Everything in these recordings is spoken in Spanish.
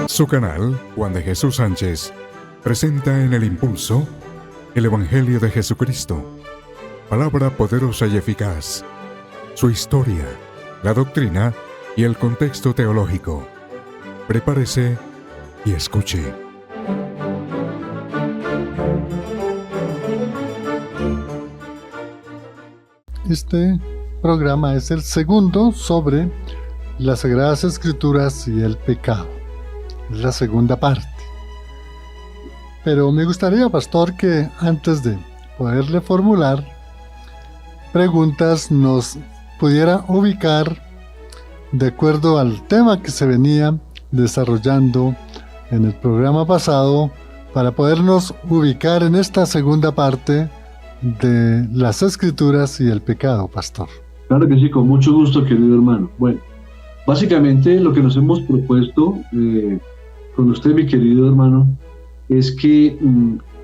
Su canal, Juan de Jesús Sánchez, presenta en El Impulso el Evangelio de Jesucristo, palabra poderosa y eficaz, su historia, la doctrina y el contexto teológico. Prepárese y escuche. Este programa es el segundo sobre las Sagradas Escrituras y el pecado. Es la segunda parte. Pero me gustaría, pastor, que antes de poderle formular preguntas nos pudiera ubicar de acuerdo al tema que se venía desarrollando en el programa pasado para podernos ubicar en esta segunda parte de las Escrituras y el pecado, pastor. Claro que sí, con mucho gusto, querido hermano. Bueno, básicamente lo que nos hemos propuesto con usted, mi querido hermano, es que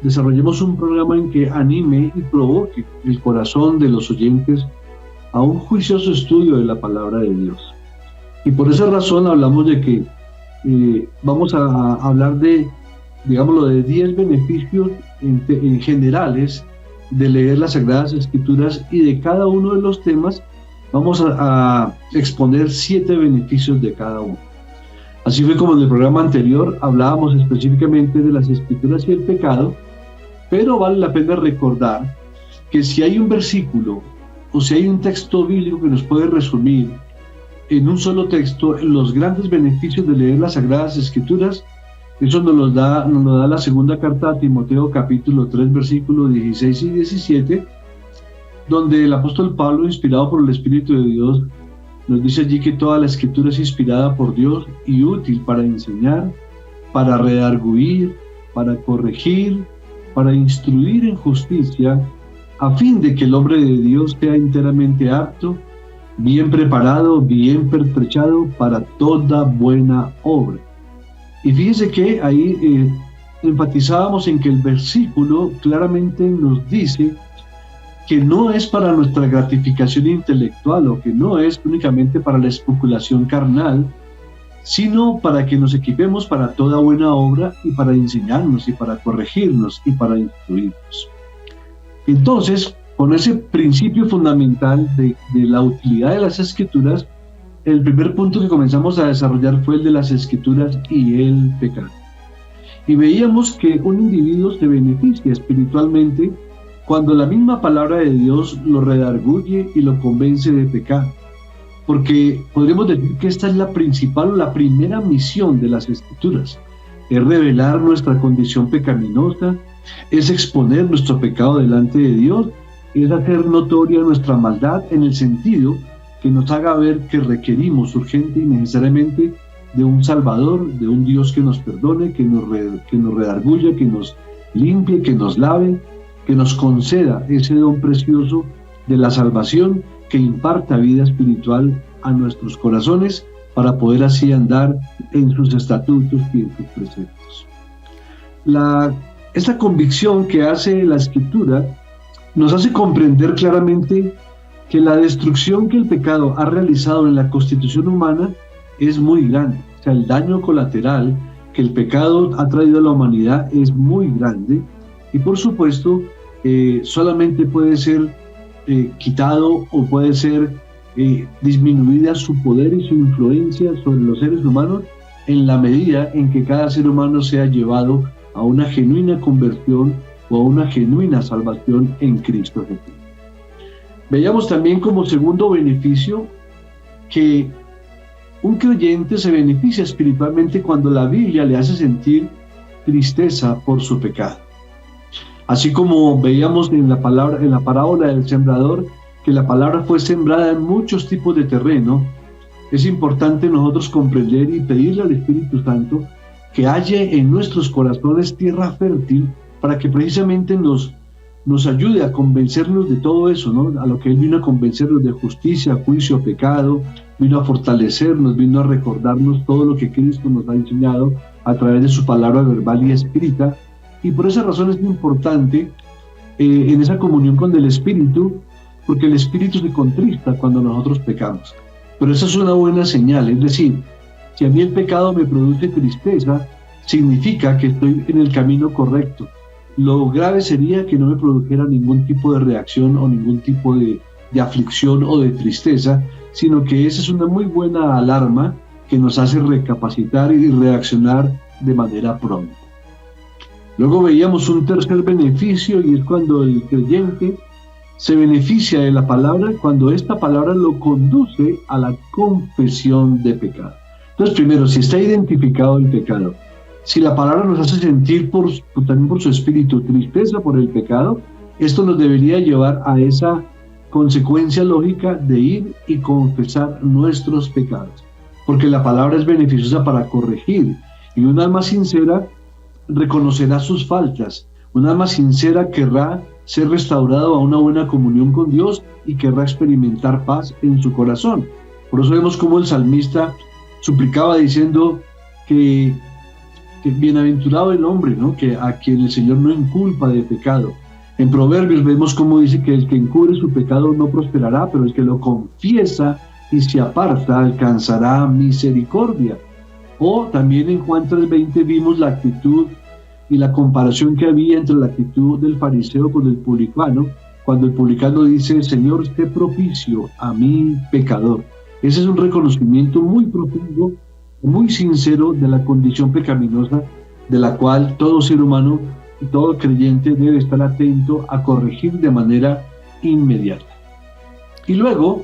desarrollemos un programa en que anime y provoque el corazón de los oyentes a un juicioso estudio de la palabra de Dios. Y por esa razón hablamos de que vamos a hablar de, digámoslo, de 10 beneficios en generales de leer las Sagradas Escrituras, y de cada uno de los temas vamos a exponer 7 beneficios de cada uno. Así fue como en el programa anterior hablábamos específicamente de las Escrituras y el pecado, pero vale la pena recordar que si hay un versículo o si hay un texto bíblico que nos puede resumir en un solo texto los grandes beneficios de leer las Sagradas Escrituras, eso nos lo da la segunda carta a Timoteo, capítulo 3, versículos 16 y 17, donde el apóstol Pablo, inspirado por el Espíritu de Dios, nos dice allí que toda la Escritura es inspirada por Dios y útil para enseñar, para redarguir, para corregir, para instruir en justicia, a fin de que el hombre de Dios sea enteramente apto, bien preparado, bien pertrechado para toda buena obra. Y fíjese que ahí enfatizábamos en que el versículo claramente nos dice que no es para nuestra gratificación intelectual, o que no es únicamente para la especulación carnal, sino para que nos equipemos para toda buena obra y para enseñarnos y para corregirnos y para instruirnos. Entonces, con ese principio fundamental de la utilidad de las Escrituras, el primer punto que comenzamos a desarrollar fue el de las Escrituras y el pecado. Y veíamos que un individuo se beneficia espiritualmente cuando la misma palabra de Dios lo redarguye y lo convence de pecado. Porque podríamos decir que esta es la principal o la primera misión de las Escrituras. Es revelar nuestra condición pecaminosa, es exponer nuestro pecado delante de Dios, es hacer notoria nuestra maldad en el sentido que nos haga ver que requerimos urgente y necesariamente de un Salvador, de un Dios que nos perdone, que nos redarguya, que nos limpie, que nos lave, que nos conceda ese don precioso de la salvación, que imparta vida espiritual a nuestros corazones para poder así andar en sus estatutos y en sus preceptos. Esta convicción que hace la Escritura nos hace comprender claramente que la destrucción que el pecado ha realizado en la constitución humana es muy grande. O sea, el daño colateral que el pecado ha traído a la humanidad es muy grande, y por supuesto solamente puede ser quitado o puede ser disminuida su poder y su influencia sobre los seres humanos en la medida en que cada ser humano sea llevado a una genuina conversión o a una genuina salvación en Cristo Jesús. Veíamos también como segundo beneficio que un creyente se beneficia espiritualmente cuando la Biblia le hace sentir tristeza por su pecado. Así como veíamos en la parábola del sembrador, que la palabra fue sembrada en muchos tipos de terreno, es importante nosotros comprender y pedirle al Espíritu Santo que halle en nuestros corazones tierra fértil para que precisamente nos ayude a convencernos de todo eso, ¿no? A lo que Él vino a convencernos de justicia, juicio, pecado, vino a fortalecernos, vino a recordarnos todo lo que Cristo nos ha enseñado a través de su palabra verbal y escrita. Y por esa razón es muy importante en esa comunión con el Espíritu, porque el Espíritu se contrista cuando nosotros pecamos. pero esa es una buena señal. Es decir, si a mí el pecado me produce tristeza, significa que estoy en el camino correcto. Lo grave sería que no me produjera ningún tipo de reacción o ningún tipo de aflicción o de tristeza, sino que esa es una muy buena alarma que nos hace recapacitar y reaccionar de manera pronta. Luego veíamos un tercer beneficio, y es cuando el creyente se beneficia de la palabra, cuando esta palabra lo conduce a la confesión de pecado. Entonces, primero, si está identificado el pecado, si la palabra nos hace sentir también por su espíritu tristeza por el pecado, esto nos debería llevar a esa consecuencia lógica de ir y confesar nuestros pecados, porque la palabra es beneficiosa para corregir, y un alma sincera reconocerá sus faltas. Un alma sincera querrá ser restaurado a una buena comunión con Dios y querrá experimentar paz en su corazón. Por eso vemos cómo el salmista suplicaba diciendo que bienaventurado el hombre, ¿no?, que a quien el Señor no inculpa de pecado. En Proverbios vemos cómo dice que el que encubre su pecado no prosperará, pero el que lo confiesa y se aparta alcanzará misericordia. O también en Juan 3:20 vimos la actitud y la comparación que había entre la actitud del fariseo con el publicano, cuando el publicano dice: Señor, esté propicio a mí pecador. Ese es un reconocimiento muy profundo, muy sincero de la condición pecaminosa, de la cual todo ser humano y todo creyente debe estar atento a corregir de manera inmediata. Y luego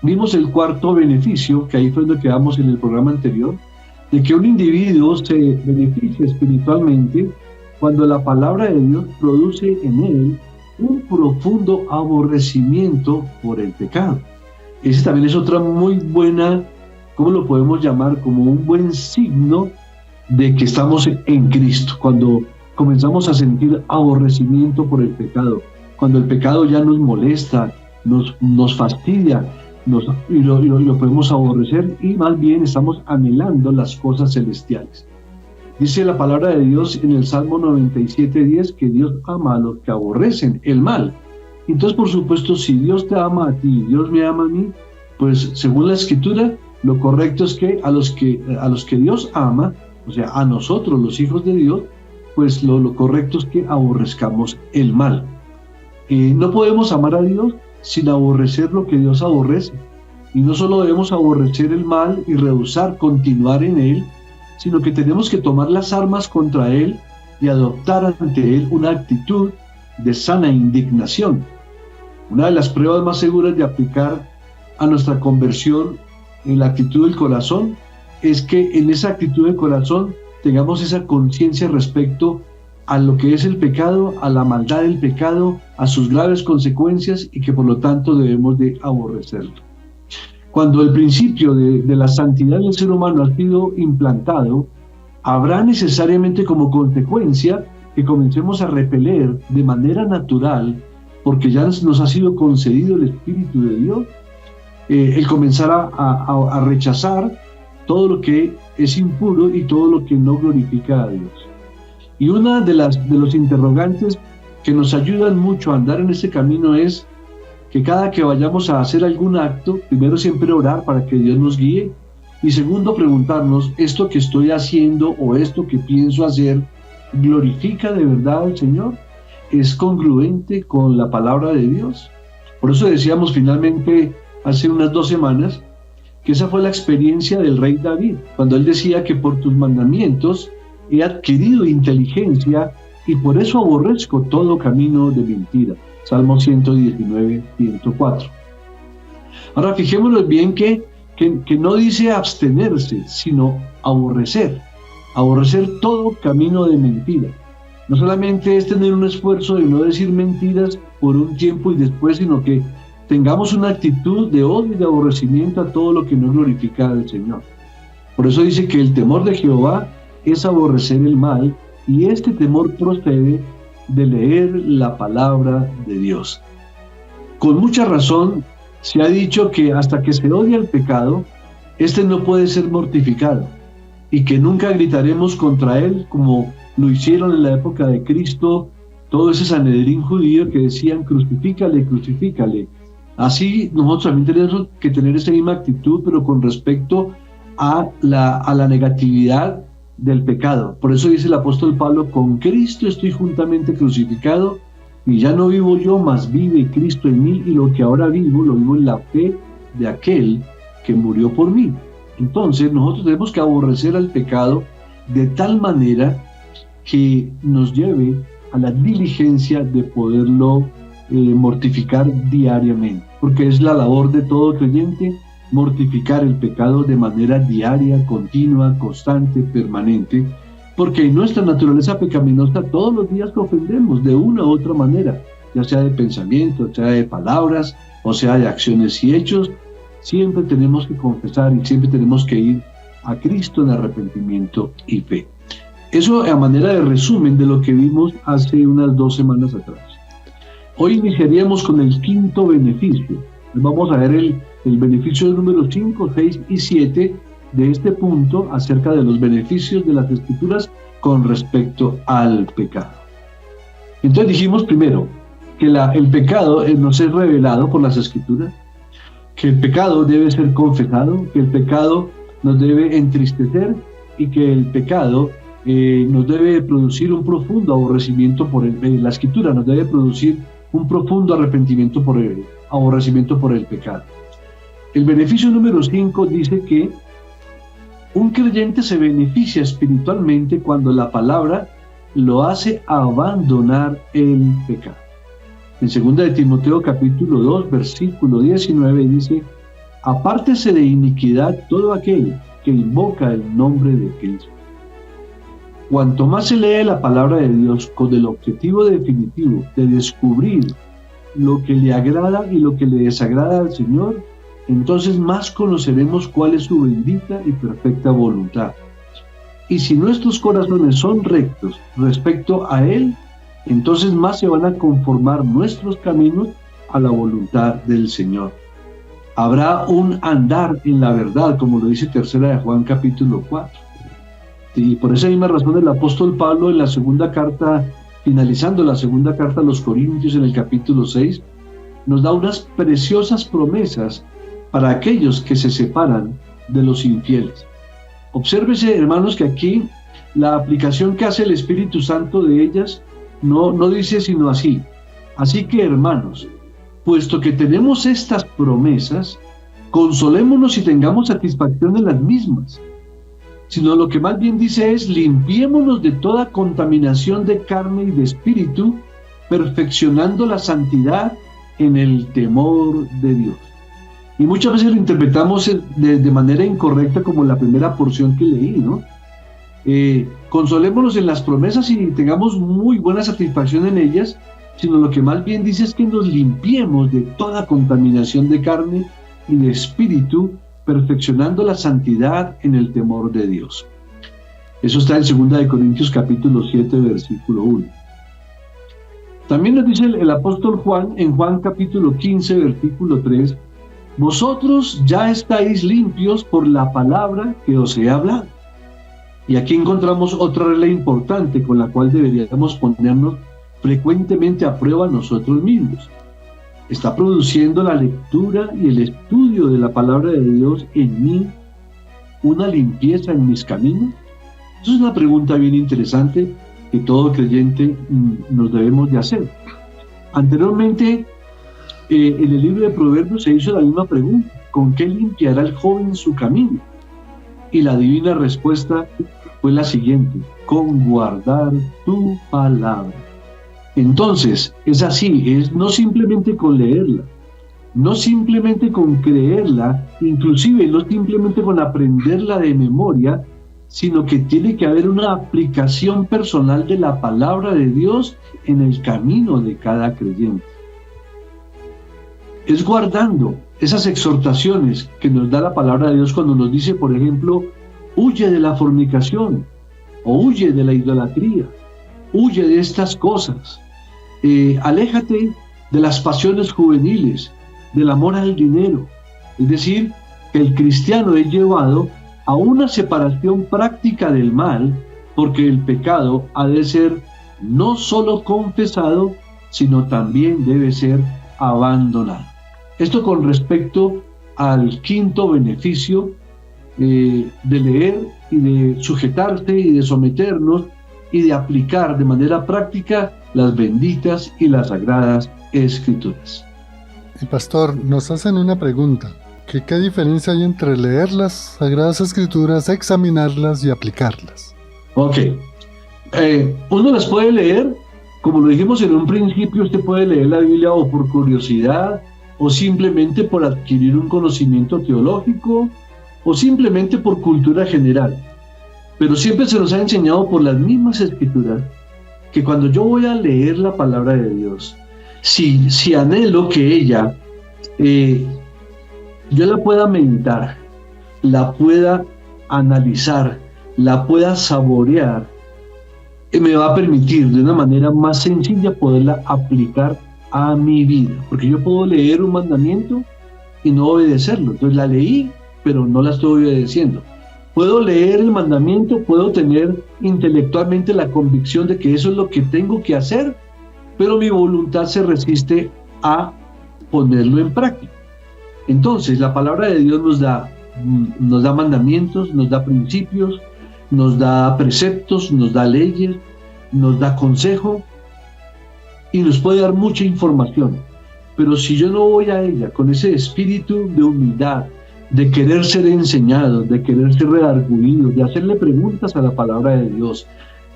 vimos el cuarto beneficio, que ahí fue donde quedamos en el programa anterior, de que un individuo se beneficia espiritualmente cuando la palabra de Dios produce en él un profundo aborrecimiento por el pecado. Ese también es otra muy buena, ¿cómo lo podemos llamar? Como un buen signo de que estamos en Cristo, cuando comenzamos a sentir aborrecimiento por el pecado, cuando el pecado ya nos molesta, nos fastidia, y lo podemos aborrecer, y más bien estamos anhelando las cosas celestiales. Dice la palabra de Dios en el Salmo 97:10 que Dios ama a los que aborrecen el mal. Entonces, por supuesto, si Dios te ama a ti, Dios me ama a mí, pues según la Escritura, lo correcto es que a los que Dios ama, o sea, a nosotros, los hijos de Dios, pues lo correcto es que aborrezcamos el mal. No podemos amar a Dios sin aborrecer lo que Dios aborrece. Y no solo debemos aborrecer el mal y rehusar continuar en él, sino que tenemos que tomar las armas contra él y adoptar ante él una actitud de sana indignación. Una de las pruebas más seguras de aplicar a nuestra conversión en la actitud del corazón es que en esa actitud del corazón tengamos esa conciencia respecto a lo que es el pecado, a la maldad del pecado, a sus graves consecuencias, y que por lo tanto debemos de aborrecerlo. Cuando el principio de la santidad del ser humano ha sido implantado, habrá necesariamente como consecuencia que comencemos a repeler de manera natural, porque ya nos ha sido concedido el Espíritu de Dios, el comenzar a rechazar todo lo que es impuro y todo lo que no glorifica a Dios. Y una de los interrogantes que nos ayudan mucho a andar en ese camino es que cada que vayamos a hacer algún acto, primero siempre orar para que Dios nos guíe, y segundo preguntarnos, ¿esto que estoy haciendo o esto que pienso hacer glorifica de verdad al Señor? ¿Es congruente con la palabra de Dios? Por eso decíamos finalmente hace unas 2 semanas que esa fue la experiencia del rey David, cuando él decía que por tus mandamientos he adquirido inteligencia y por eso aborrezco todo camino de mentira. Salmo 119, 104. Ahora fijémonos bien que no dice abstenerse, sino aborrecer todo camino de mentira. No solamente es tener un esfuerzo de no decir mentiras por un tiempo y después, sino que tengamos una actitud de odio y de aborrecimiento a todo lo que no glorifica al Señor. Por eso dice que el temor de Jehová es aborrecer el mal, y este temor procede de leer la palabra de Dios. Con mucha razón se ha dicho que hasta que se odia el pecado, este no puede ser mortificado, y que nunca gritaremos contra él como lo hicieron en la época de Cristo todo ese Sanedrín judío que decían crucifícale, crucifícale, Así nosotros también tenemos que tener esa misma actitud, pero con respecto a la negatividad del pecado. Por eso dice el apóstol Pablo: con Cristo estoy juntamente crucificado, y ya no vivo yo, mas vive Cristo en mí, y lo que ahora vivo, lo vivo en la fe de aquel que murió por mí. Entonces nosotros tenemos que aborrecer al pecado de tal manera que nos lleve a la diligencia de poderlo mortificar diariamente, porque es la labor de todo creyente mortificar el pecado de manera diaria, continua, constante, permanente, porque en nuestra naturaleza pecaminosa todos los días ofendemos de una u otra manera, ya sea de pensamiento, sea de palabras, o sea de acciones y hechos. Siempre tenemos que confesar y siempre tenemos que ir a Cristo en arrepentimiento y fe. Eso a manera de resumen de lo que vimos hace unas 2 semanas atrás. Hoy iniciaríamos con el quinto beneficio. Vamos a ver el beneficio número 5, 6 y 7 de este punto acerca de los beneficios de las Escrituras con respecto al pecado. Entonces dijimos primero que el pecado nos es revelado por las Escrituras, que el pecado debe ser confesado, que el pecado nos debe entristecer y que el pecado nos debe producir un profundo aborrecimiento por la Escritura nos debe producir un profundo arrepentimiento aborrecimiento por el pecado. El beneficio número 5 dice que un creyente se beneficia espiritualmente cuando la palabra lo hace abandonar el pecado. En 2 de Timoteo capítulo 2, versículo 19 dice: apártese de iniquidad todo aquel que invoca el nombre de Cristo. Cuanto más se lee la palabra de Dios con el objetivo definitivo de descubrir lo que le agrada y lo que le desagrada al Señor, entonces más conoceremos cuál es su bendita y perfecta voluntad. Y si nuestros corazones son rectos respecto a Él, entonces más se van a conformar nuestros caminos a la voluntad del Señor. Habrá un andar en la verdad, como lo dice 2 de Juan capítulo 4. Y por esa misma razón el apóstol Pablo en la segunda carta, finalizando la segunda carta a los Corintios en el capítulo 6, nos da unas preciosas promesas para aquellos que se separan de los infieles. Obsérvese, hermanos, que aquí la aplicación que hace el Espíritu Santo de ellas no dice sino así: así que, hermanos, puesto que tenemos estas promesas, consolémonos y tengamos satisfacción en las mismas. Sino lo que más bien dice es: limpiémonos de toda contaminación de carne y de espíritu, perfeccionando la santidad en el temor de Dios. Y muchas veces lo interpretamos de manera incorrecta, como la primera porción que leí, ¿no? Consolémonos en las promesas y tengamos muy buena satisfacción en ellas, sino lo que más bien dice es que nos limpiemos de toda contaminación de carne y de espíritu, perfeccionando la santidad en el temor de Dios. Eso está en 2 de Corintios capítulo 7, versículo 1. También nos dice el apóstol Juan, en Juan capítulo 15, versículo 3, vosotros ya estáis limpios por la palabra que os he hablado. Y aquí encontramos otra regla importante con la cual deberíamos ponernos frecuentemente a prueba nosotros mismos. ¿Está produciendo la lectura y el estudio de la palabra de Dios en mí una limpieza en mis caminos? Esa es una pregunta bien interesante que todo creyente nos debemos de hacer. Anteriormente, en el libro de Proverbios se hizo la misma pregunta: ¿con qué limpiará el joven su camino? Y la divina respuesta fue la siguiente: con guardar tu palabra. Entonces, es así, es no simplemente con leerla, no simplemente con creerla, inclusive no simplemente con aprenderla de memoria, sino que tiene que haber una aplicación personal de la palabra de Dios en el camino de cada creyente. Es guardando esas exhortaciones que nos da la palabra de Dios cuando nos dice, por ejemplo, huye de la fornicación, o huye de la idolatría, huye de estas cosas, aléjate de las pasiones juveniles, del amor al dinero. Es decir, que el cristiano es llevado a una separación práctica del mal, porque el pecado ha de ser no solo confesado, sino también debe ser abandonado. Esto con respecto al quinto beneficio de leer y de sujetarse y de someternos y de aplicar de manera práctica las benditas y las sagradas Escrituras. Y pastor, nos hacen una pregunta, que ¿qué diferencia hay entre leer las Sagradas Escrituras, examinarlas y aplicarlas? Ok, uno las puede leer, como lo dijimos en un principio, usted puede leer la Biblia o por curiosidad, o simplemente por adquirir un conocimiento teológico, o simplemente por cultura general. Pero siempre se nos ha enseñado por las mismas Escrituras que cuando yo voy a leer la palabra de Dios, si anhelo que ella, yo la pueda meditar, la pueda analizar, la pueda saborear, me va a permitir de una manera más sencilla poderla aplicar a mi vida. Porque yo puedo leer un mandamiento y no obedecerlo. Entonces la leí, pero no la estoy obedeciendo. Puedo leer el mandamiento, puedo tener intelectualmente la convicción de que eso es lo que tengo que hacer, pero mi voluntad se resiste a ponerlo en práctica. Entonces, la palabra de Dios nos da mandamientos, nos da principios, nos da preceptos, nos da leyes, nos da consejo y nos puede dar mucha información. Pero si yo no voy a ella con ese espíritu de humildad, de querer ser enseñado, de querer ser redarguido, de hacerle preguntas a la palabra de Dios,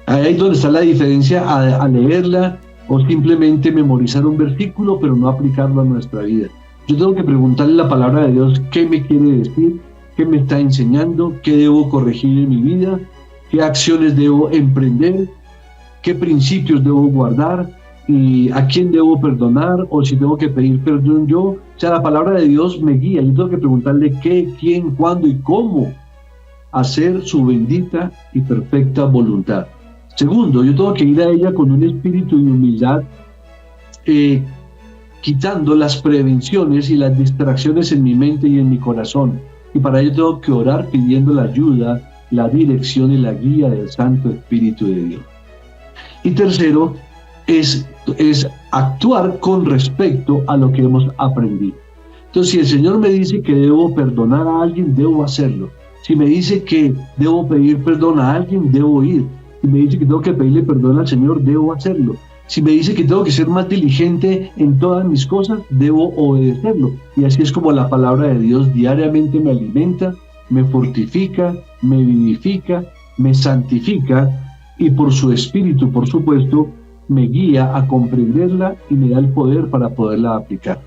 ahí es donde está la diferencia a leerla o simplemente memorizar un versículo pero no aplicarlo a nuestra vida. Yo tengo que preguntarle a la palabra de Dios qué me quiere decir, qué me está enseñando, qué debo corregir en mi vida, qué acciones debo emprender, qué principios debo guardar y a quién debo perdonar o si tengo que pedir perdón yo. O sea, la palabra de Dios me guía. Yo tengo que preguntarle qué, quién, cuándo y cómo hacer su bendita y perfecta voluntad. Segundo, yo tengo que ir a ella con un espíritu de humildad, quitando las prevenciones y las distracciones en mi mente y en mi corazón. Y para ello tengo que orar pidiendo la ayuda, la dirección y la guía del Santo Espíritu de Dios. Y tercero, es actuar con respecto a lo que hemos aprendido. Entonces, si el Señor me dice que debo perdonar a alguien, debo hacerlo. Si me dice que debo pedir perdón a alguien, debo ir. Si me dice que tengo que pedirle perdón al Señor, debo hacerlo. Si me dice que tengo que ser más diligente en todas mis cosas, debo obedecerlo. Y así es como la palabra de Dios diariamente me alimenta, me fortifica, me vivifica, me santifica y por su Espíritu, por supuesto, me guía a comprenderla y me da el poder para poderla aplicar.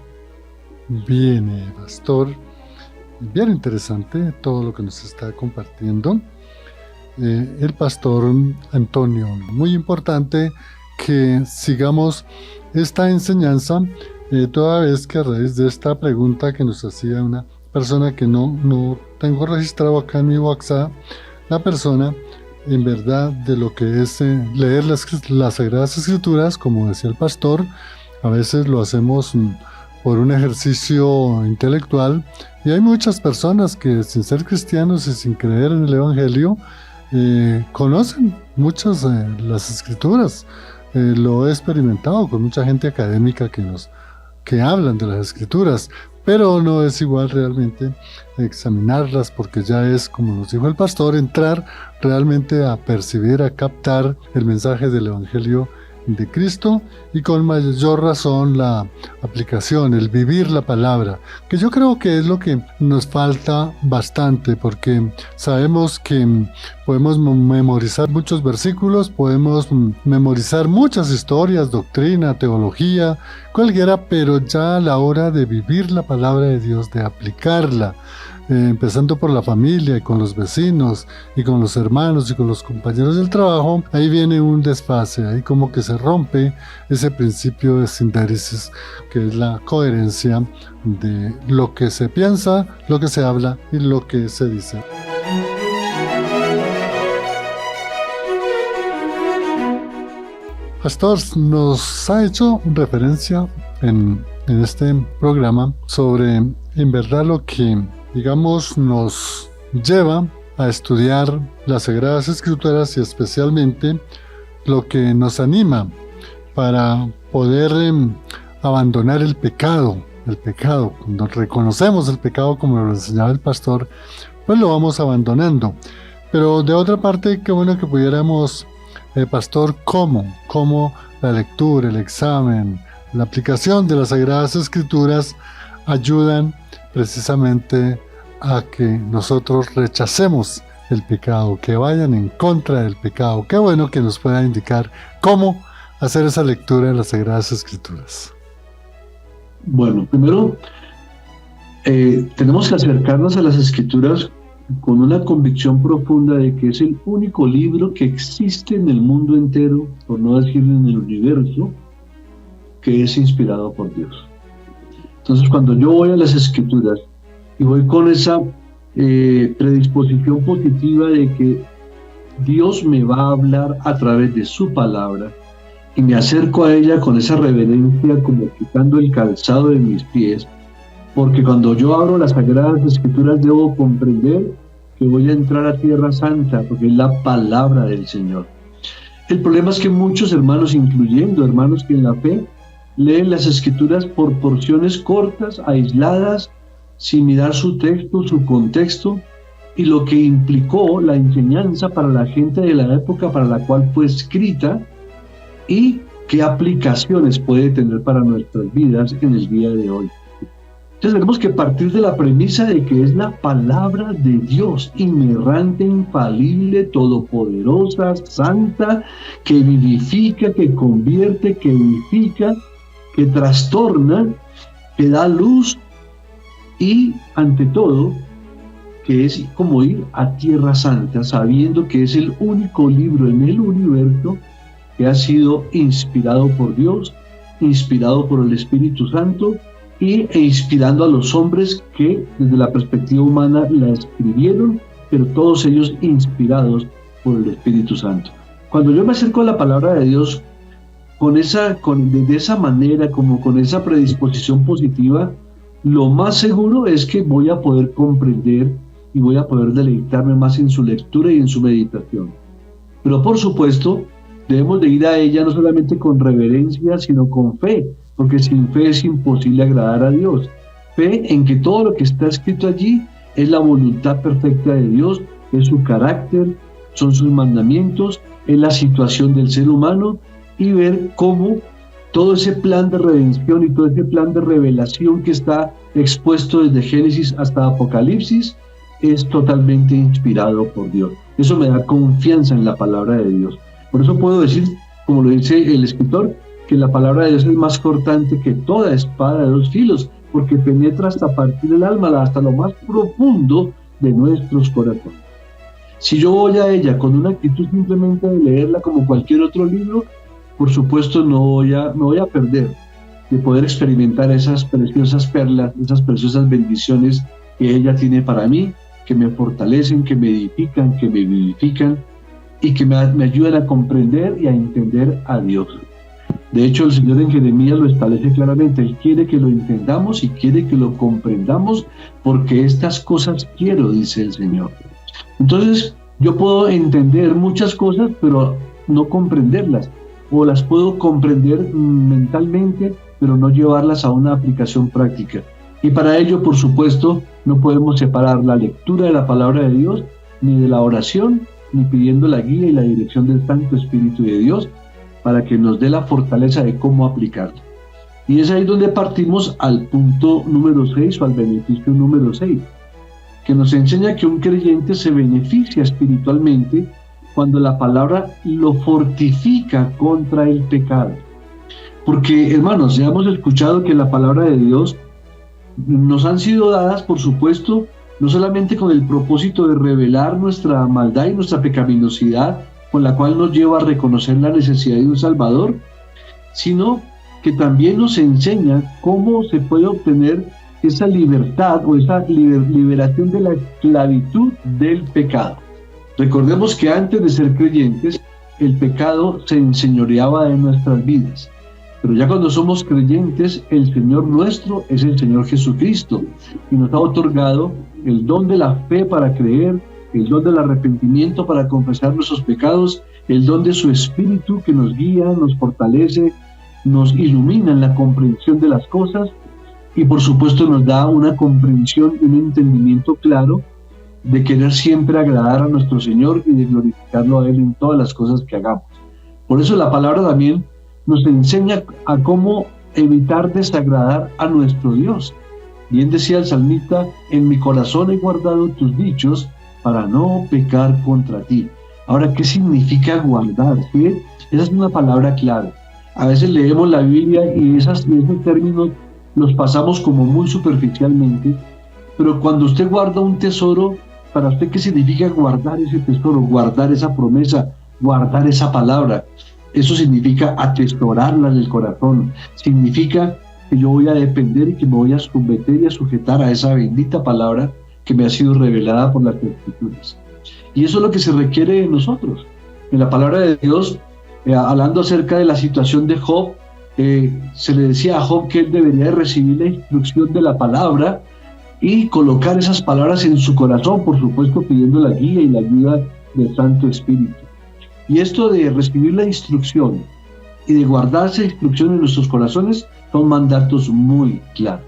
Bien, pastor, bien interesante todo lo que nos está compartiendo el pastor Antonio. Muy importante que sigamos esta enseñanza, toda vez que a raíz de esta pregunta que nos hacía una persona que no tengo registrado acá en mi WhatsApp, la persona en verdad de lo que es leer las Sagradas Escrituras, como decía el pastor, a veces lo hacemos por un ejercicio intelectual, y hay muchas personas que sin ser cristianos y sin creer en el Evangelio conocen muchas las Escrituras. Lo he experimentado con mucha gente académica que hablan de las Escrituras, pero no es igual realmente examinarlas, porque ya es, como nos dijo el pastor, entrar realmente a percibir, a captar el mensaje del Evangelio de Cristo, y con mayor razón la aplicación, el vivir la palabra, que yo creo que es lo que nos falta bastante, porque sabemos que podemos memorizar muchos versículos, podemos memorizar muchas historias, doctrina, teología, cualquiera, pero ya a la hora de vivir la palabra de Dios, de aplicarla, empezando por la familia y con los vecinos y con los hermanos y con los compañeros del trabajo, ahí viene un desfase, ahí como que se rompe ese principio de sindéresis, que es la coherencia de lo que se piensa, lo que se habla y lo que se dice. Pastor, nos ha hecho referencia en este programa sobre, en verdad, lo que digamos nos lleva a estudiar las Sagradas Escrituras, y especialmente lo que nos anima para poder abandonar el pecado el pecado, cuando reconocemos el pecado como lo enseñaba el pastor, pues lo vamos abandonando. Pero de otra parte, qué bueno que pudiéramos, pastor, cómo la lectura, el examen, la aplicación de las Sagradas Escrituras ayudan precisamente a que nosotros rechacemos el pecado, que vayan en contra del pecado. Qué bueno que nos pueda indicar cómo hacer esa lectura de las Sagradas Escrituras. Bueno, primero tenemos que acercarnos a las Escrituras con una convicción profunda de que es el único libro que existe en el mundo entero, por no decir en el universo, que es inspirado por Dios. Entonces, cuando yo voy a las Escrituras y voy con esa predisposición positiva de que Dios me va a hablar a través de su palabra, y me acerco a ella con esa reverencia, como quitando el calzado de mis pies, porque cuando yo abro las Sagradas Escrituras debo comprender que voy a entrar a Tierra Santa, porque es la palabra del Señor. El problema es que muchos hermanos, incluyendo hermanos que en la fe, leen las Escrituras por porciones cortas, aisladas, sin mirar su texto, su contexto, y lo que implicó la enseñanza para la gente de la época para la cual fue escrita, y qué aplicaciones puede tener para nuestras vidas en el día de hoy. Entonces tenemos que partir de la premisa de que es la palabra de Dios, inerrante, infalible, todopoderosa, santa, que vivifica, que convierte, que edifica, que trastorna, que da luz y, ante todo, que es como ir a Tierra Santa, sabiendo que es el único libro en el universo que ha sido inspirado por Dios, inspirado por el Espíritu Santo e inspirando a los hombres que desde la perspectiva humana la escribieron, pero todos ellos inspirados por el Espíritu Santo. Cuando yo me acerco a la palabra de Dios de esa manera, como con esa predisposición positiva, lo más seguro es que voy a poder comprender y voy a poder deleitarme más en su lectura y en su meditación. Pero por supuesto, debemos de ir a ella no solamente con reverencia, sino con fe, porque sin fe es imposible agradar a Dios. Fe en que todo lo que está escrito allí es la voluntad perfecta de Dios, es su carácter, son sus mandamientos, es la situación del ser humano, y ver cómo todo ese plan de redención y todo ese plan de revelación que está expuesto desde Génesis hasta Apocalipsis es totalmente inspirado por Dios. Eso me da confianza en la palabra de Dios. Por eso puedo decir, como lo dice el escritor, que la palabra de Dios es más cortante que toda espada de dos filos, porque penetra hasta partir el alma, hasta lo más profundo de nuestros corazones. Si yo voy a ella con una actitud simplemente de leerla como cualquier otro libro, por supuesto me voy a perder de poder experimentar esas preciosas perlas, esas preciosas bendiciones que ella tiene para mí, que me fortalecen, que me edifican, que me vivifican y que me ayudan a comprender y a entender a Dios. De hecho, el Señor en Jeremías lo establece claramente. Él quiere que lo entendamos y quiere que lo comprendamos, porque estas cosas quiero, dice el Señor. Entonces, yo puedo entender muchas cosas, pero no comprenderlas. O las puedo comprender mentalmente, pero no llevarlas a una aplicación práctica. Y para ello, por supuesto, no podemos separar la lectura de la palabra de Dios, ni de la oración, ni pidiendo la guía y la dirección del Santo Espíritu de Dios, para que nos dé la fortaleza de cómo aplicarlo. Y es ahí donde partimos al punto número 6 o al beneficio número 6, que nos enseña que un creyente se beneficia espiritualmente cuando la palabra lo fortifica contra el pecado. Porque, hermanos, ya hemos escuchado que la palabra de Dios nos han sido dadas, por supuesto, no solamente con el propósito de revelar nuestra maldad y nuestra pecaminosidad, con la cual nos lleva a reconocer la necesidad de un Salvador, sino que también nos enseña cómo se puede obtener esa libertad o esa liberación de la esclavitud del pecado. Recordemos que antes de ser creyentes, el pecado se enseñoreaba de nuestras vidas. Pero ya cuando somos creyentes, el Señor nuestro es el Señor Jesucristo, y nos ha otorgado el don de la fe para creer, el don del arrepentimiento para confesar nuestros pecados, el don de su Espíritu que nos guía, nos fortalece, nos ilumina en la comprensión de las cosas, y por supuesto nos da una comprensión y un entendimiento claro de querer siempre agradar a nuestro Señor y de glorificarlo a Él en todas las cosas que hagamos. Por eso la palabra también nos enseña a cómo evitar desagradar a nuestro Dios. Bien decía el salmista: en mi corazón he guardado tus dichos para no pecar contra ti. Ahora, ¿qué significa guardar? ¿Sí? Esa es una palabra clave. A veces leemos la Biblia y esos términos los pasamos como muy superficialmente, pero cuando usted guarda un tesoro, ¿para usted qué significa guardar ese tesoro? Guardar esa promesa, guardar esa palabra. Eso significa atesorarla en el corazón. Significa que yo voy a depender y que me voy a someter y a sujetar a esa bendita palabra que me ha sido revelada por las Escrituras. Y eso es lo que se requiere de nosotros. En la palabra de Dios, hablando acerca de la situación de Job, se le decía a Job que él debería de recibir la instrucción de la palabra y colocar esas palabras en su corazón, por supuesto pidiendo la guía y la ayuda del Santo Espíritu. Y esto de recibir la instrucción y de guardarse la instrucción en nuestros corazones son mandatos muy claros.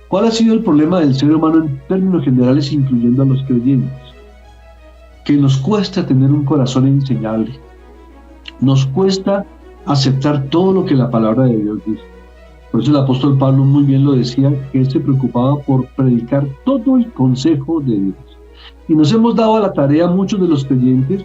¿Cuál ha sido el problema del ser humano en términos generales, incluyendo a los creyentes? Que nos cuesta tener un corazón enseñable. Nos cuesta aceptar todo lo que la palabra de Dios dice. Por eso el apóstol Pablo muy bien lo decía, que él se preocupaba por predicar todo el consejo de Dios. Y nos hemos dado a la tarea, muchos de los creyentes,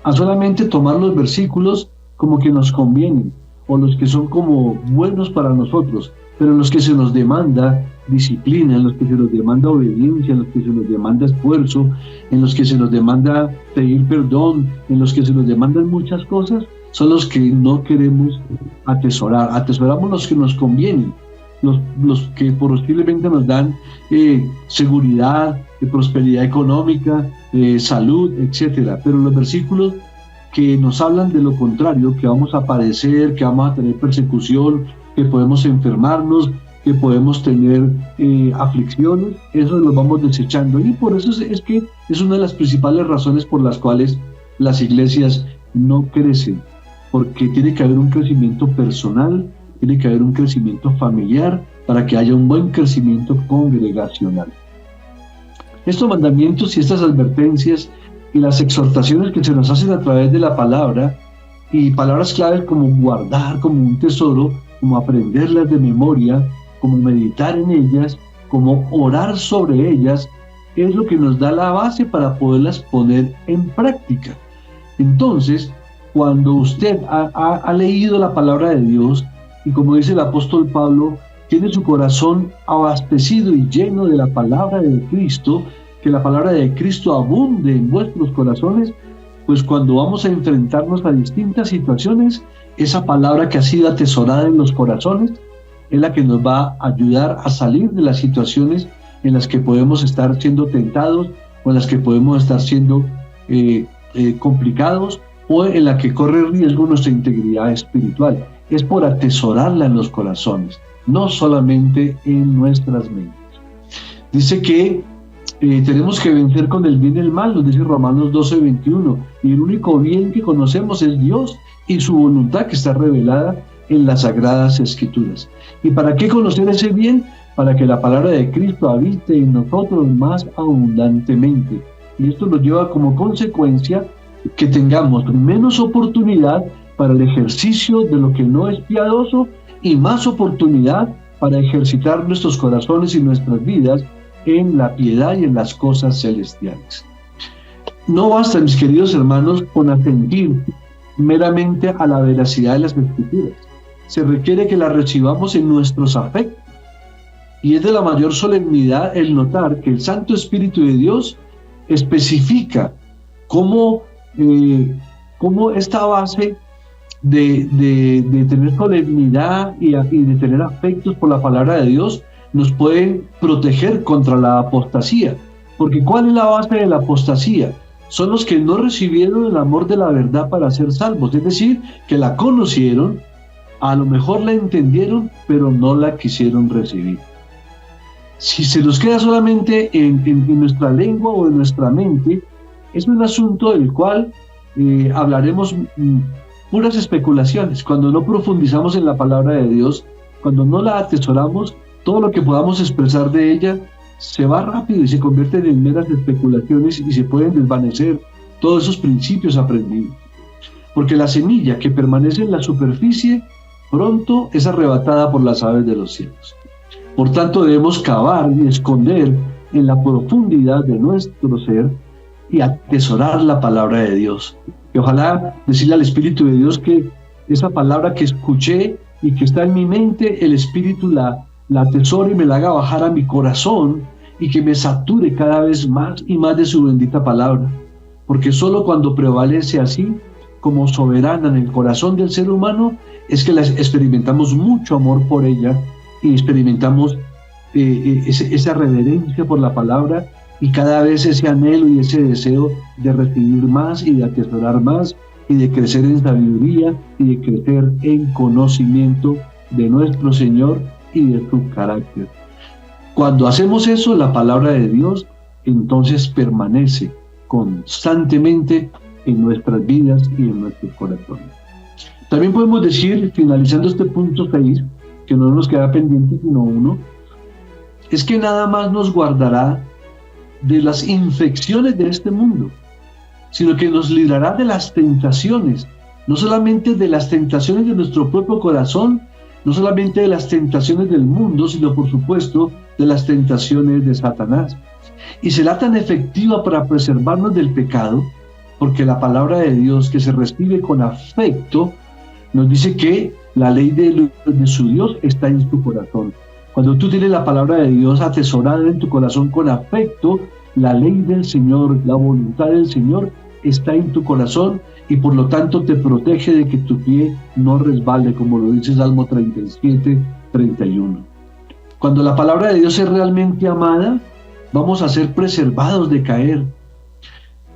a solamente tomar los versículos como que nos convienen, o los que son como buenos para nosotros, pero en los que se nos demanda disciplina, en los que se nos demanda obediencia, en los que se nos demanda esfuerzo, en los que se nos demanda pedir perdón, en los que se nos demandan muchas cosas, son los que no queremos atesorar. Atesoramos los que nos convienen, los que posiblemente nos dan seguridad, prosperidad económica, salud, etcétera. Pero los versículos que nos hablan de lo contrario, que vamos a padecer, que vamos a tener persecución, que podemos enfermarnos, que podemos tener aflicciones, eso los vamos desechando. Y por eso es que es una de las principales razones por las cuales las iglesias no crecen, porque tiene que haber un crecimiento personal, tiene que haber un crecimiento familiar para que haya un buen crecimiento congregacional. Estos mandamientos y estas advertencias y las exhortaciones que se nos hacen a través de la palabra, y palabras claves como guardar como un tesoro, como aprenderlas de memoria, como meditar en ellas, como orar sobre ellas, es lo que nos da la base para poderlas poner en práctica. Entonces, cuando usted ha leído la palabra de Dios, y como dice el apóstol Pablo, tiene su corazón abastecido y lleno de la palabra de Cristo, que la palabra de Cristo abunde en vuestros corazones, pues cuando vamos a enfrentarnos a distintas situaciones, esa palabra que ha sido atesorada en los corazones es la que nos va a ayudar a salir de las situaciones en las que podemos estar siendo tentados, o en las que podemos estar siendo complicados, o en la que corre riesgo nuestra integridad espiritual. Es por atesorarla en los corazones, no solamente en nuestras mentes. Dice que tenemos que vencer con el bien y el mal, nos dice Romanos 12:21, y el único bien que conocemos es Dios y su voluntad que está revelada en las Sagradas Escrituras. ¿Y para qué conocer ese bien? Para que la palabra de Cristo habite en nosotros más abundantemente. Y esto nos lleva como consecuencia que tengamos menos oportunidad para el ejercicio de lo que no es piadoso y más oportunidad para ejercitar nuestros corazones y nuestras vidas en la piedad y en las cosas celestiales. No basta, mis queridos hermanos, con asentir meramente a la veracidad de las Escrituras. Se requiere que las recibamos en nuestros afectos. Y es de la mayor solemnidad el notar que el Santo Espíritu de Dios especifica cómo esta base de tener solemnidad y de tener afectos por la palabra de Dios nos pueden proteger contra la apostasía. Porque ¿cuál es la base de la apostasía? Son los que no recibieron el amor de la verdad para ser salvos, es decir, que la conocieron, a lo mejor la entendieron, pero no la quisieron recibir. Si se nos queda solamente en nuestra lengua o en nuestra mente, es un asunto del cual hablaremos puras especulaciones. Cuando no profundizamos en la palabra de Dios, cuando no la atesoramos, todo lo que podamos expresar de ella se va rápido y se convierten en meras especulaciones y se pueden desvanecer todos esos principios aprendidos. Porque la semilla que permanece en la superficie pronto es arrebatada por las aves de los cielos. Por tanto, debemos cavar y esconder en la profundidad de nuestro ser y atesorar la palabra de Dios. Y ojalá decirle al Espíritu de Dios que esa palabra que escuché y que está en mi mente, el Espíritu la atesore y me la haga bajar a mi corazón y que me sature cada vez más y más de su bendita palabra. Porque solo cuando prevalece así, como soberana en el corazón del ser humano, es que experimentamos mucho amor por ella y experimentamos esa reverencia por la palabra y cada vez ese anhelo y ese deseo de recibir más y de atesorar más y de crecer en sabiduría y de crecer en conocimiento de nuestro Señor y de su carácter. Cuando hacemos eso, la palabra de Dios entonces permanece constantemente en nuestras vidas y en nuestros corazones. También podemos decir, finalizando este punto 6, que no nos queda pendiente sino uno, es que nada más nos guardará de las infecciones de este mundo, sino que nos librará de las tentaciones, no solamente de las tentaciones de nuestro propio corazón, no solamente de las tentaciones del mundo, sino por supuesto de las tentaciones de Satanás. Y será tan efectiva para preservarnos del pecado, porque la palabra de Dios que se recibe con afecto nos dice que la ley de su Dios está en tu corazón. Cuando tú tienes la palabra de Dios atesorada en tu corazón con afecto, la ley del Señor, la voluntad del Señor está en tu corazón y por lo tanto te protege de que tu pie no resbale, como lo dice Salmo 37, 31. Cuando la palabra de Dios es realmente amada, vamos a ser preservados de caer.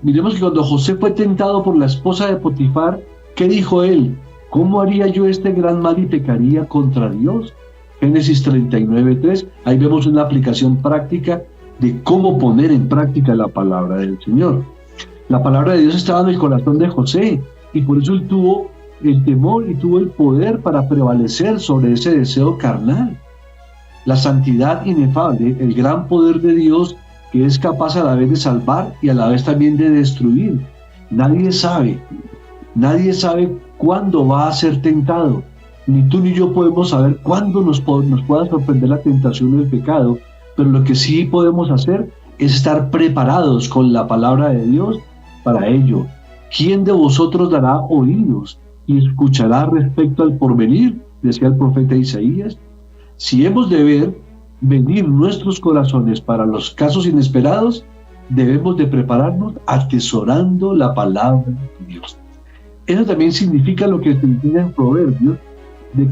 Miremos que cuando José fue tentado por la esposa de Potifar, ¿qué dijo él? ¿Cómo haría yo este gran mal y pecaría contra Dios? Génesis 39:3, ahí vemos una aplicación práctica de cómo poner en práctica la palabra del Señor. La palabra de Dios estaba en el corazón de José y por eso él tuvo el temor y tuvo el poder para prevalecer sobre ese deseo carnal. La santidad inefable, el gran poder de Dios que es capaz a la vez de salvar y a la vez también de destruir. Nadie sabe cuándo va a ser tentado. Ni tú ni yo podemos saber cuándo nos pueda sorprender la tentación del pecado, pero lo que sí podemos hacer es estar preparados con la palabra de Dios para ello. ¿Quién de vosotros dará oídos y escuchará respecto al porvenir? Decía el profeta Isaías. Si hemos de ver venir nuestros corazones para los casos inesperados, debemos de prepararnos atesorando la palabra de Dios. Eso también significa lo que se enseña en Proverbios, de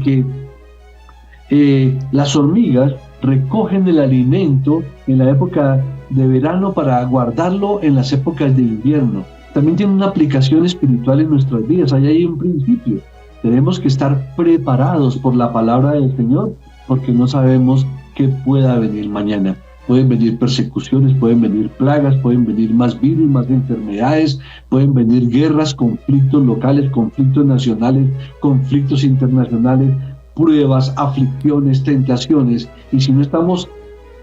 que las hormigas recogen el alimento en la época de verano para guardarlo en las épocas de invierno. También tiene una aplicación espiritual en nuestras vidas. Ahí hay un principio. Tenemos que estar preparados por la palabra del Señor, porque no sabemos qué pueda venir mañana. Pueden venir persecuciones, pueden venir plagas, pueden venir más virus, más enfermedades, pueden venir guerras, conflictos locales, conflictos nacionales, conflictos internacionales, pruebas, aflicciones, tentaciones. Y si no estamos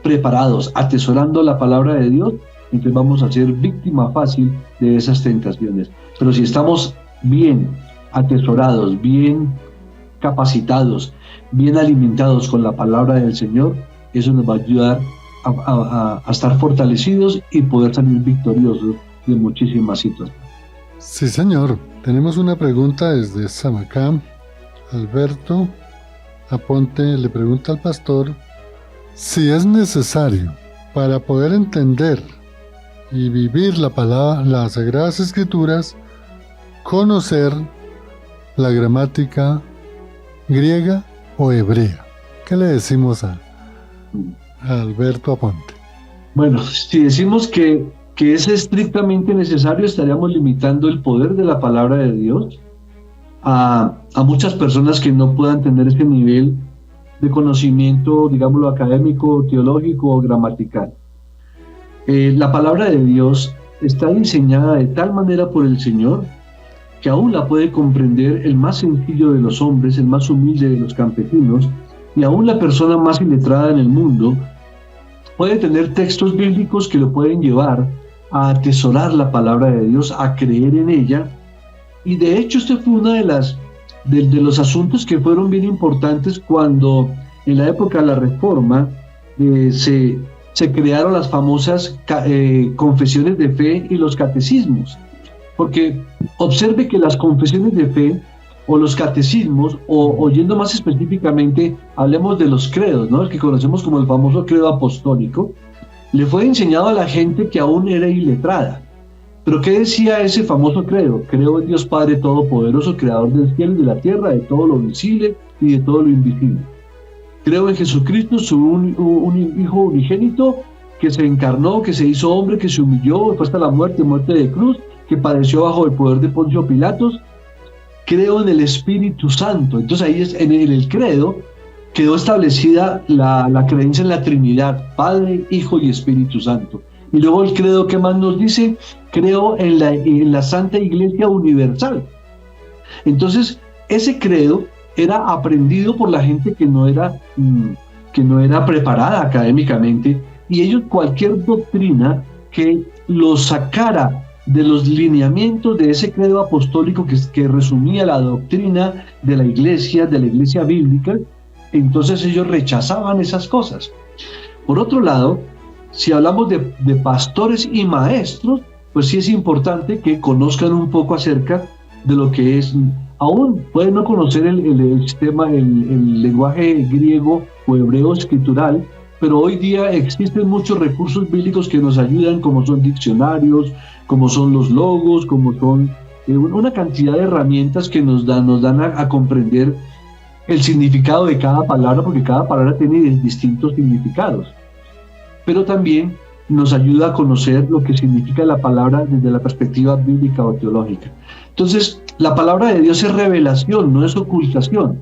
preparados, atesorando la palabra de Dios, entonces vamos a ser víctima fácil de esas tentaciones. Pero si estamos bien atesorados, bien capacitados, bien alimentados con la palabra del Señor, eso nos va a ayudar a estar fortalecidos y poder salir victoriosos de muchísimas situaciones. Sí, señor. Tenemos una pregunta desde Samacá. Alberto Aponte le pregunta al pastor si es necesario para poder entender y vivir la palabra, las Sagradas Escrituras, conocer la gramática griega o hebrea. ¿Qué le decimos a Alberto Aponte? Bueno, si decimos que es estrictamente necesario, estaríamos limitando el poder de la palabra de Dios a muchas personas que no puedan tener ese nivel de conocimiento, digámoslo, académico, teológico o gramatical. La palabra de Dios está diseñada de tal manera por el Señor que aún la puede comprender el más sencillo de los hombres, el más humilde de los campesinos, y aún la persona más iletrada en el mundo puede tener textos bíblicos que lo pueden llevar a atesorar la palabra de Dios, a creer en ella. Y de hecho este fue uno de los asuntos que fueron bien importantes cuando en la época de la Reforma se crearon las famosas confesiones de fe y los catecismos. Porque observe que las confesiones de fe o los catecismos, o yendo más específicamente, hablemos de los credos, ¿no? El que conocemos como el famoso credo apostólico, le fue enseñado a la gente que aún era iletrada. Pero ¿qué decía ese famoso credo? Creo en Dios Padre Todopoderoso, Creador del cielo y de la tierra, de todo lo visible y de todo lo invisible. Creo en Jesucristo, su Hijo unigénito, que se encarnó, que se hizo hombre, que se humilló, fue hasta la muerte de cruz, que padeció bajo el poder de Poncio Pilatos. Creo en el Espíritu Santo. Entonces ahí en el credo quedó establecida la creencia en la Trinidad, Padre, Hijo y Espíritu Santo. Y luego el credo, ¿qué más nos dice? Creo en la Santa Iglesia Universal. Entonces ese credo era aprendido por la gente que no era preparada académicamente, y ellos cualquier doctrina que los sacara de los lineamientos de ese credo apostólico que resumía la doctrina de la iglesia bíblica, entonces ellos rechazaban esas cosas. Por otro lado, si hablamos de pastores y maestros, pues sí es importante que conozcan un poco acerca de lo que es, aún pueden no conocer el sistema, el lenguaje griego o hebreo escritural, pero hoy día existen muchos recursos bíblicos que nos ayudan, como son diccionarios, como son los logos, como son una cantidad de herramientas que nos dan a comprender el significado de cada palabra, porque cada palabra tiene distintos significados. Pero también nos ayuda a conocer lo que significa la palabra desde la perspectiva bíblica o teológica. Entonces, la palabra de Dios es revelación, no es ocultación.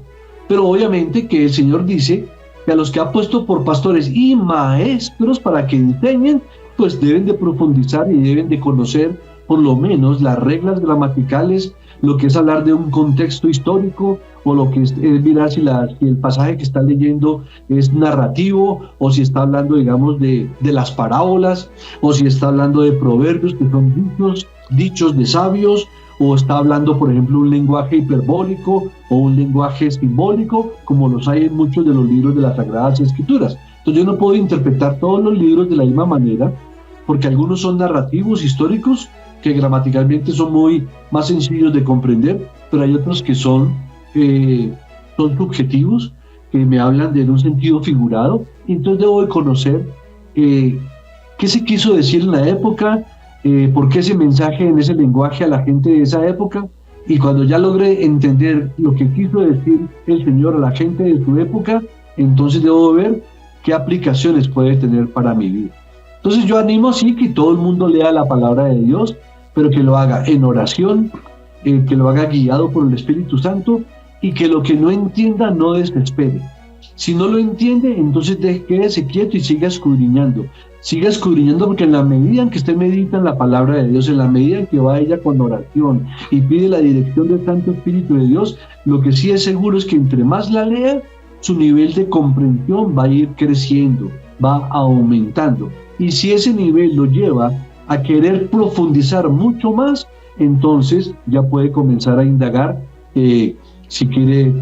Pero obviamente que el Señor dice que a los que ha puesto por pastores y maestros para que enseñen, pues deben de profundizar y deben de conocer por lo menos las reglas gramaticales, lo que es hablar de un contexto histórico, o lo que es mirar si el pasaje que está leyendo es narrativo, o si está hablando, digamos, de las parábolas, o si está hablando de proverbios, que son dichos de sabios, o está hablando, por ejemplo, un lenguaje hiperbólico o un lenguaje simbólico, como los hay en muchos de los libros de las Sagradas Escrituras. Entonces yo no puedo interpretar todos los libros de la misma manera, porque algunos son narrativos, históricos, que gramaticalmente son más sencillos de comprender, pero hay otros que son subjetivos, que me hablan de un sentido figurado, y entonces debo de conocer qué se quiso decir en la época, por qué ese mensaje en ese lenguaje a la gente de esa época, y cuando ya logré entender lo que quiso decir el Señor a la gente de su época, entonces debo ver qué aplicaciones puede tener para mi vida. Entonces yo animo así que todo el mundo lea la palabra de Dios, pero que lo haga en oración, que lo haga guiado por el Espíritu Santo, y que lo que no entienda no desespere. Si no lo entiende, entonces quédese quieto y siga escudriñando. Siga escudriñando, porque en la medida en que usted medita en la palabra de Dios, en la medida en que va a ella con oración y pide la dirección del Santo Espíritu de Dios, lo que sí es seguro es que entre más la lea, su nivel de comprensión va a ir creciendo, va aumentando. Y si ese nivel lo lleva a querer profundizar mucho más, entonces ya puede comenzar a indagar si quiere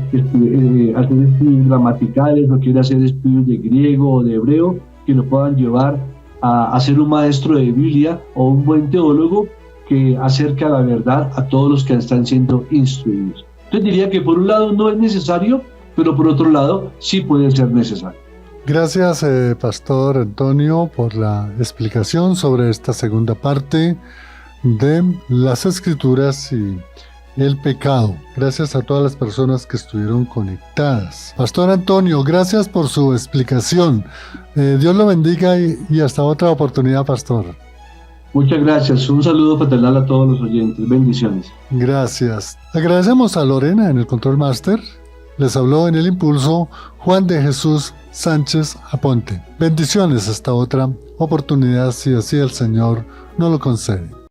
hacer estudios gramaticales o quiere hacer estudios de griego o de hebreo que lo puedan llevar a ser un maestro de Biblia o un buen teólogo que acerca la verdad a todos los que están siendo instruidos. Entonces diría que por un lado no es necesario, pero por otro lado sí puede ser necesario. Gracias, Pastor Antonio, por la explicación sobre esta segunda parte de las Escrituras y el pecado. Gracias a todas las personas que estuvieron conectadas. Pastor Antonio, gracias por su explicación. Dios lo bendiga y hasta otra oportunidad, Pastor. Muchas gracias. Un saludo fraternal a todos los oyentes. Bendiciones. Gracias. Agradecemos a Lorena en el Control Master. Les habló en el Impulso Juan de Jesús Sánchez Aponte. Bendiciones hasta otra oportunidad, si así el Señor nos lo concede.